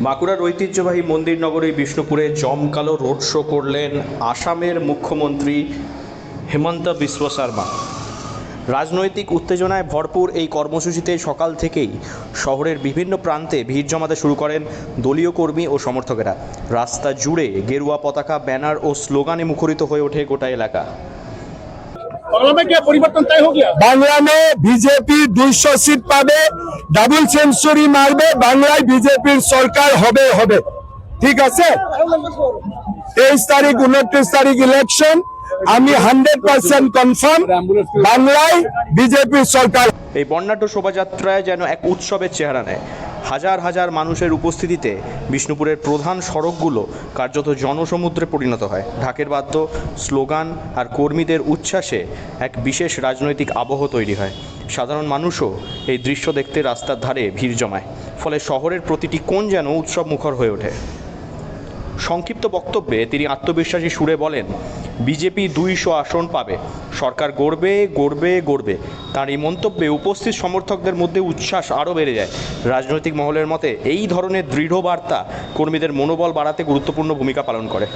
বাঁকুড়ার ঐতিহ্যবাহী মন্দির নগরী বিষ্ণুপুরে জমকালো রোড শো করলেন আসামের মুখ্যমন্ত্রী হেমন্ত বিশ্ব শর্মা। রাজনৈতিক উত্তেজনায় ভরপুর এই কর্মসূচিতে সকাল থেকেই শহরের বিভিন্ন প্রান্তে ভিড় জমাতে শুরু করেন দলীয় কর্মী ও সমর্থকেরা। রাস্তা জুড়ে গেরুয়া পতাকা, ব্যানার ও স্লোগানে মুখরিত হয়ে ওঠে গোটা এলাকা। बांग्ला में क्या परिवर्तन तय हो गया? बांग्ला में बीजेपी 200 सीट पाবে, ডাবল সেঞ্চুরি মারবে, বাংলায় বিজেপির সরকার হবে হবে। ঠিক আছে, 23 তারিখ 29 তারিখ ইলেকশন, আমি 100% কনফার্ম বাংলায় বিজেপির সরকার। এই বর্ণাঢ্য শোভাযাত্রায় যেন এক উৎসবের চেহারা নেয়। হাজার হাজার মানুষের উপস্থিতিতে বিষ্ণুপুরের প্রধান সড়কগুলো কার্যত জনসমুদ্রে পরিণত হয়। ঢাকের বাদ্য, স্লোগান আর কর্মীদের উচ্ছ্বাসে এক বিশেষ রাজনৈতিক আবহ তৈরি হয়। সাধারণ মানুষও এই দৃশ্য দেখতে রাস্তার ধারে ভিড় জমায়, ফলে শহরের প্রতিটি কোণ যেন উৎসব মুখর হয়ে ওঠে। সংক্ষিপ্ত বক্তব্যে তিনি আত্মবিশ্বাসী সুরে বলেন, বিজেপি 200 আসন পাবে, সরকার গড়বে গড়বে গড়বে। তার এই মন্তব্যে উপস্থিত সমর্থকদের মধ্যে উচ্ছ্বাস আরও বেড়ে যায়। রাজনৈতিক মহলের মতে এই ধরনের দৃঢ় বার্তা কর্মীদের মনোবল বাড়াতে গুরুত্বপূর্ণ ভূমিকা পালন করে।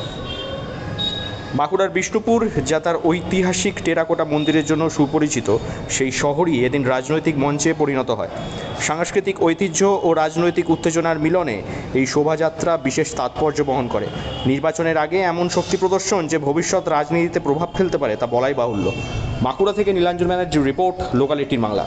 বাঁকুড়ার বিষ্ণুপুর, যা তার ঐতিহাসিক টেরাকোটা মন্দিরের জন্য সুপরিচিত, সেই শহরই এদিন রাজনৈতিক মঞ্চে পরিণত হয়। সাংস্কৃতিক ঐতিহ্য ও রাজনৈতিক উত্তেজনার মিলনে এই শোভাযাত্রা বিশেষ তাৎপর্য বহন করে। নির্বাচনের আগে এমন শক্তি প্রদর্শন যে ভবিষ্যৎ রাজনীতিতে প্রভাব ফেলতে পারে তা বলাই বাহুল্য। বাঁকুড়া থেকে নীলাঞ্জন ব্যানার্জির রিপোর্ট, লোকাল 18 বাংলা।